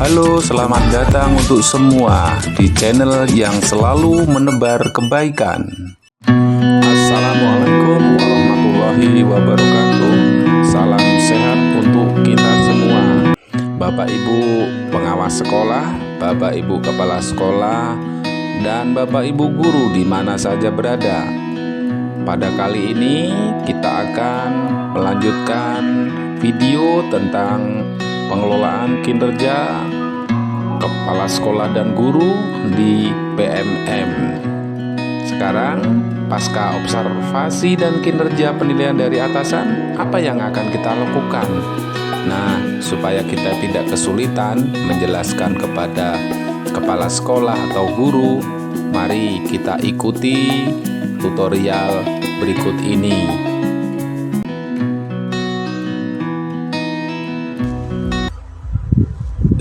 Halo, selamat datang untuk semua di channel yang selalu menebar kebaikan. Assalamualaikum warahmatullahi wabarakatuh. Salam sehat untuk kita semua. Bapak Ibu pengawas sekolah, Bapak Ibu kepala sekolah, dan Bapak Ibu guru di mana saja berada. Pada kali ini kita akan melanjutkan video tentang pengelolaan kinerja kepala sekolah dan guru di PMM. Sekarang, pasca observasi dan kinerja penilaian dari atasan, apa yang akan kita lakukan? Nah, supaya kita tidak kesulitan menjelaskan kepada kepala sekolah atau guru, mari kita ikuti tutorial berikut ini.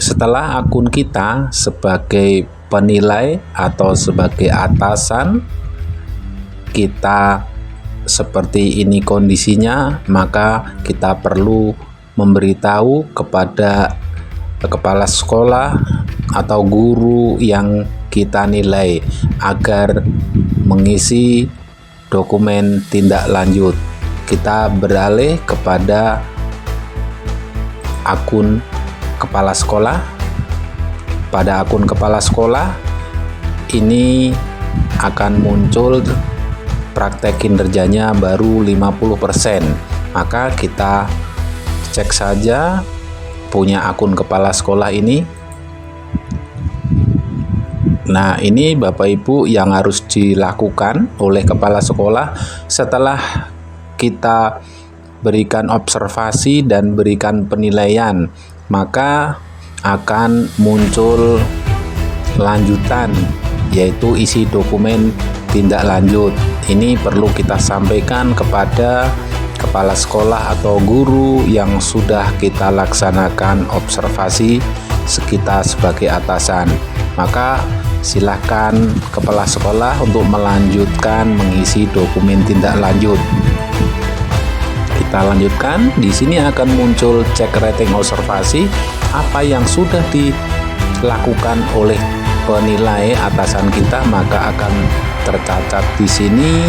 Setelah akun kita sebagai penilai atau sebagai atasan, kita seperti ini kondisinya, maka kita perlu memberitahu kepada kepala sekolah atau guru yang kita nilai agar mengisi dokumen tindak lanjut. Kita beralih kepada akun kepala sekolah. Pada akun kepala sekolah ini akan muncul praktek kinerjanya baru 50%. Maka kita cek saja punya akun kepala sekolah ini. Nah, ini Bapak Ibu yang harus dilakukan oleh kepala sekolah setelah kita berikan observasi dan berikan penilaian, maka akan muncul lanjutan, yaitu isi dokumen tindak lanjut. Ini perlu kita sampaikan kepada kepala sekolah atau guru yang sudah kita laksanakan observasi kita sebagai atasan. Maka silakan kepala sekolah untuk melanjutkan mengisi dokumen tindak lanjut. Kita lanjutkan. Di sini akan muncul cek rating observasi apa yang sudah dilakukan oleh penilai atasan kita, maka akan tercatat di sini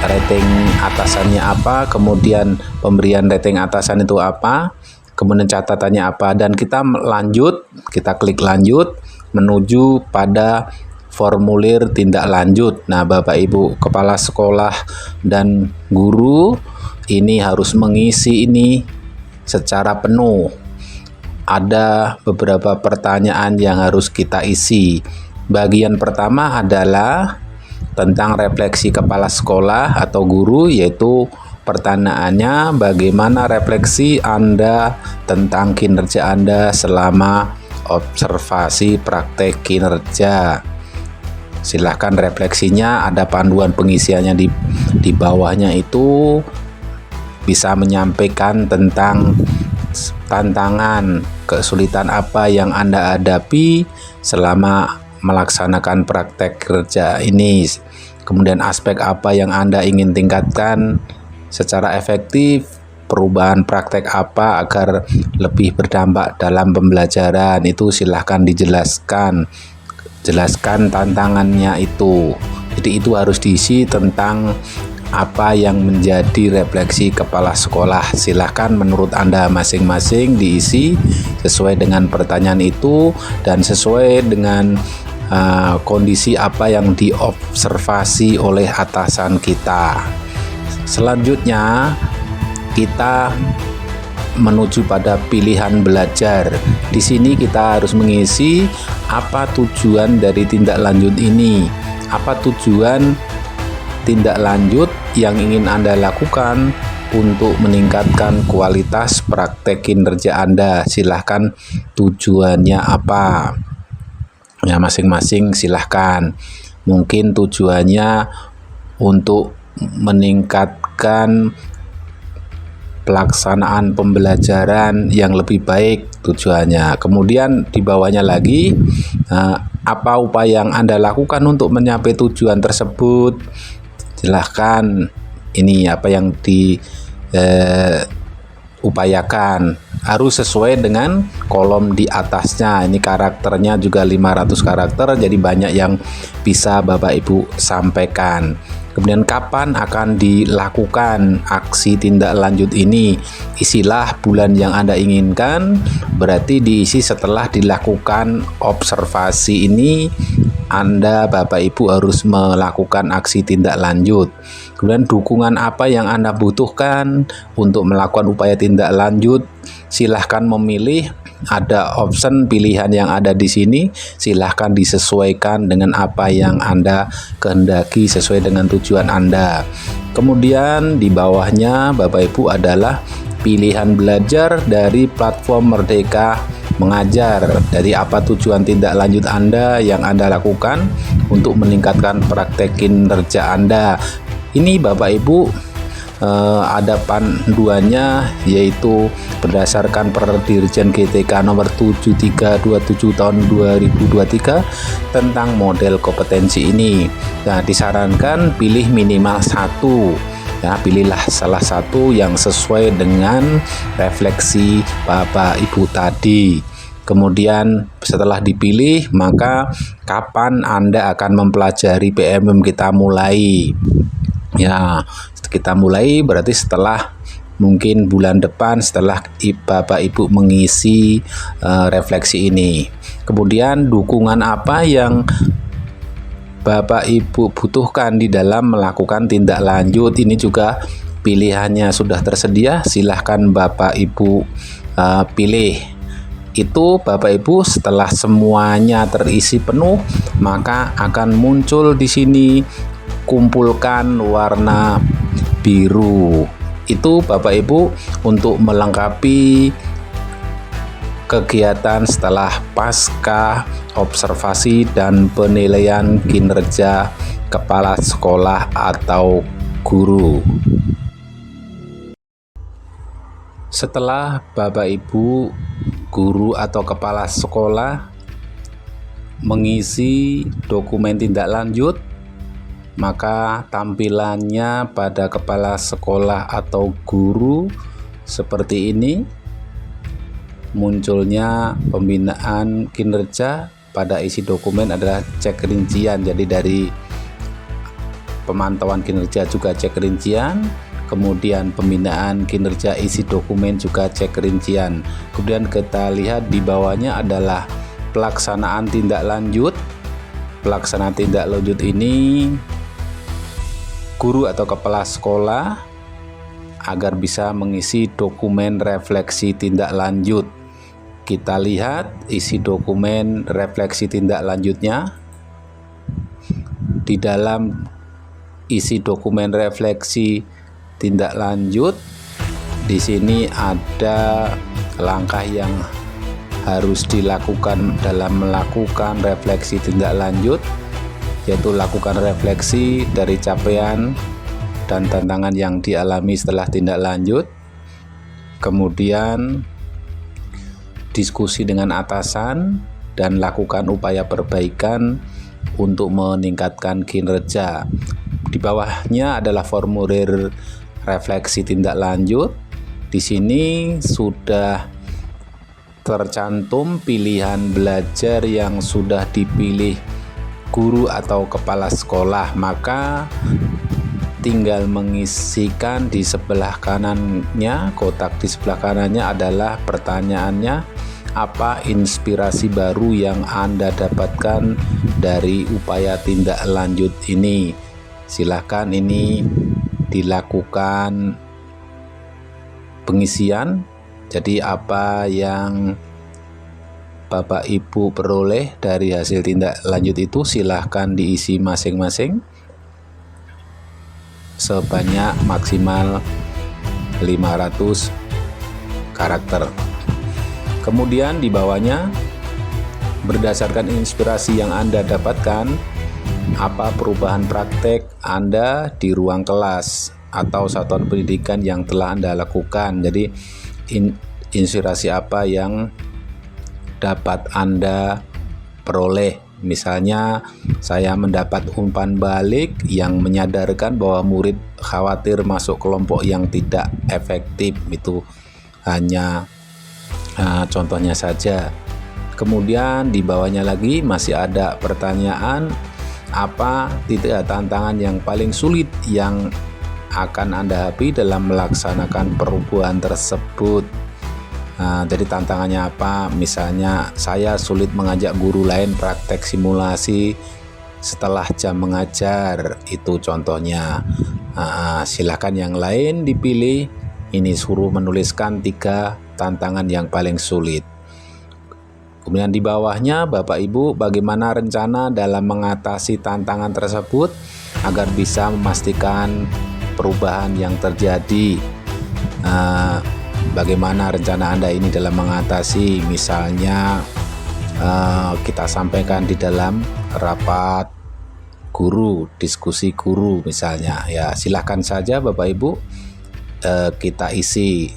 rating atasannya apa, kemudian pemberian rating atasan itu apa, kemudian catatannya apa, dan kita lanjut, kita klik lanjut menuju pada formulir tindak lanjut. Nah, Bapak Ibu kepala sekolah dan guru ini harus mengisi ini secara penuh. Ada beberapa pertanyaan yang harus kita isi. Bagian pertama adalah tentang refleksi kepala sekolah atau guru, yaitu pertanyaannya bagaimana refleksi Anda tentang kinerja Anda selama observasi praktek kinerja. Silahkan refleksinya, ada panduan pengisiannya di bawahnya, itu bisa menyampaikan tentang tantangan, kesulitan apa yang Anda hadapi selama melaksanakan praktek kerja ini. Kemudian aspek apa yang Anda ingin tingkatkan secara efektif, perubahan praktek apa agar lebih berdampak dalam pembelajaran, itu silahkan dijelaskan. Jelaskan tantangannya itu. Jadi itu harus diisi tentang apa yang menjadi refleksi kepala sekolah. Silahkan menurut Anda masing-masing diisi sesuai dengan pertanyaan itu dan sesuai dengan kondisi apa yang diobservasi oleh atasan kita. Selanjutnya kita menuju pada pilihan belajar. Di sini kita harus mengisi apa tujuan dari tindak lanjut ini, apa tujuan tindak lanjut yang ingin Anda lakukan untuk meningkatkan kualitas praktek kinerja Anda. Silahkan tujuannya apa ya, masing-masing silahkan. Mungkin tujuannya untuk meningkatkan pelaksanaan pembelajaran yang lebih baik tujuannya. Kemudian di bawahnya lagi, apa upaya yang Anda lakukan untuk mencapai tujuan tersebut. Silahkan ini apa yang upayakan. Harus sesuai dengan kolom di atasnya. Ini karakternya juga 500 karakter, jadi banyak yang bisa Bapak Ibu sampaikan. Kemudian kapan akan dilakukan aksi tindak lanjut ini? Isilah bulan yang Anda inginkan, berarti diisi setelah dilakukan observasi ini. Anda Bapak Ibu harus melakukan aksi tindak lanjut. Kemudian dukungan apa yang Anda butuhkan untuk melakukan upaya tindak lanjut? Silahkan memilih. Ada option pilihan yang ada di sini, silahkan disesuaikan dengan apa yang Anda kehendaki sesuai dengan tujuan Anda. Kemudian di bawahnya Bapak Ibu adalah pilihan belajar dari platform Merdeka Mengajar. Dari apa tujuan tindak lanjut Anda yang Anda lakukan untuk meningkatkan praktek kinerja Anda. Ini Bapak Ibu ada panduannya, yaitu berdasarkan Perdirjen GTK nomor 7327 tahun 2023 tentang model kompetensi ini. Nah, disarankan pilih minimal 1. Ya, pilihlah salah satu yang sesuai dengan refleksi Bapak Ibu tadi. Kemudian setelah dipilih, maka kapan Anda akan mempelajari PMM kita mulai? Ya, kita mulai berarti setelah mungkin bulan depan, setelah Bapak Ibu mengisi refleksi ini. Kemudian dukungan apa yang Bapak Ibu butuhkan di dalam melakukan tindak lanjut? Ini juga pilihannya sudah tersedia, silahkan Bapak Ibu pilih. Itu Bapak Ibu setelah semuanya terisi penuh, maka akan muncul di sini kumpulkan warna biru. Itu Bapak Ibu untuk melengkapi kegiatan setelah pasca observasi dan penilaian kinerja kepala sekolah atau guru. Setelah Bapak Ibu guru atau kepala sekolah mengisi dokumen tindak lanjut, maka tampilannya pada kepala sekolah atau guru seperti ini. Munculnya pembinaan kinerja, pada isi dokumen adalah cek rincian. Jadi dari pemantauan kinerja juga cek rincian, kemudian pembinaan kinerja isi dokumen juga cek rincian. Kemudian kita lihat di bawahnya adalah pelaksanaan tindak lanjut. Pelaksanaan tindak lanjut ini guru atau kepala sekolah agar bisa mengisi dokumen refleksi tindak lanjut. Kita lihat isi dokumen refleksi tindak lanjutnya. Di dalam isi dokumen refleksi tindak lanjut, di sini ada langkah yang harus dilakukan dalam melakukan refleksi tindak lanjut, yaitu lakukan refleksi dari capaian dan tantangan yang dialami setelah tindak lanjut. Kemudian diskusi dengan atasan dan lakukan upaya perbaikan untuk meningkatkan kinerja. Di bawahnya adalah formulir refleksi tindak lanjut. Di sini sudah tercantum pilihan belajar yang sudah dipilih guru atau kepala sekolah, maka tinggal mengisikan di sebelah kanannya, kotak di sebelah kanannya adalah pertanyaannya, apa inspirasi baru yang Anda dapatkan dari upaya tindak lanjut ini. Silakan ini dilakukan pengisian. Jadi apa yang Bapak Ibu peroleh dari hasil tindak lanjut itu silahkan diisi masing-masing sebanyak maksimal 500 karakter. Kemudian di bawahnya, berdasarkan inspirasi yang Anda dapatkan, apa perubahan praktek Anda di ruang kelas atau satuan pendidikan yang telah Anda lakukan. Jadi inspirasi apa yang dapat Anda peroleh. Misalnya saya mendapat umpan balik yang menyadarkan bahwa murid khawatir masuk kelompok yang tidak efektif. Itu hanya contohnya saja. Kemudian di bawahnya lagi masih ada pertanyaan, apa tantangan yang paling sulit yang akan Anda hadapi dalam melaksanakan perubahan tersebut. Jadi tantangannya apa? Misalnya saya sulit mengajak guru lain praktek simulasi setelah jam mengajar, itu contohnya. Silakan yang lain dipilih. Ini suruh menuliskan 3 tantangan yang paling sulit. Kemudian di bawahnya, Bapak Ibu, bagaimana rencana dalam mengatasi tantangan tersebut agar bisa memastikan perubahan yang terjadi. Bagaimana rencana Anda ini dalam mengatasi, misalnya kita sampaikan di dalam rapat guru, diskusi guru misalnya, ya silahkan saja Bapak Ibu kita isi.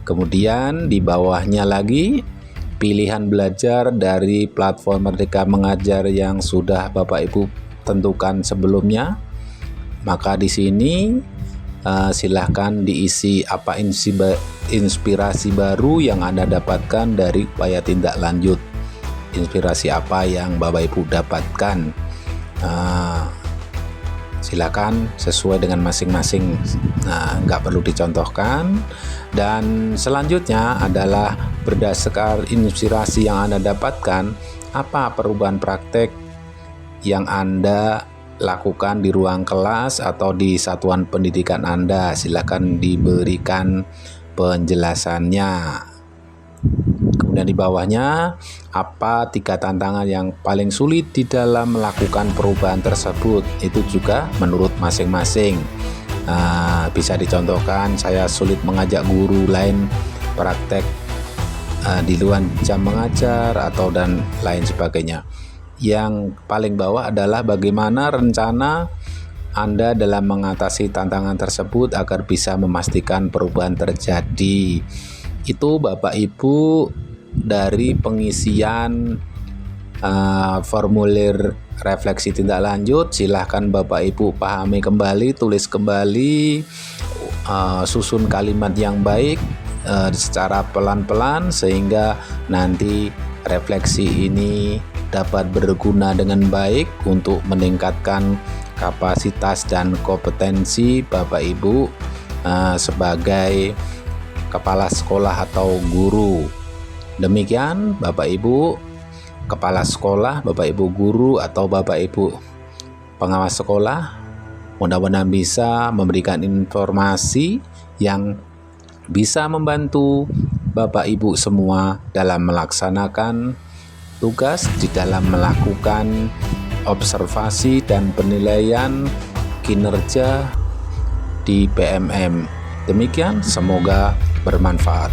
Kemudian di bawahnya lagi, pilihan belajar dari platform Merdeka Mengajar yang sudah Bapak Ibu tentukan sebelumnya. Maka di sini silahkan diisi apa inspirasi baru yang Anda dapatkan dari upaya tindak lanjut. Inspirasi apa yang Bapak Ibu dapatkan. Silakan sesuai dengan masing-masing, nggak perlu dicontohkan. Dan selanjutnya adalah berdasarkan inspirasi yang Anda dapatkan, apa perubahan praktek yang Anda lakukan di ruang kelas atau di satuan pendidikan Anda. Silakan diberikan penjelasannya. Kemudian di bawahnya, apa 3 tantangan yang paling sulit di dalam melakukan perubahan tersebut. Itu juga menurut masing-masing. Bisa dicontohkan, saya sulit mengajak guru lain praktek di luar jam mengajar atau dan lain sebagainya. Yang paling bawah adalah bagaimana rencana Anda dalam mengatasi tantangan tersebut agar bisa memastikan perubahan terjadi. Itu Bapak Ibu dari pengisian formulir refleksi tindak lanjut. Silahkan Bapak Ibu pahami kembali, tulis kembali, susun kalimat yang baik secara pelan-pelan sehingga nanti refleksi ini dapat berguna dengan baik untuk meningkatkan kapasitas dan kompetensi Bapak Ibu sebagai kepala sekolah atau guru. Demikian Bapak Ibu kepala sekolah, Bapak Ibu guru atau Bapak Ibu pengawas sekolah, mudah-mudahan bisa memberikan informasi yang bisa membantu Bapak Ibu semua dalam melaksanakan tugas di dalam melakukan observasi dan penilaian kinerja di PMM. Demikian, semoga bermanfaat.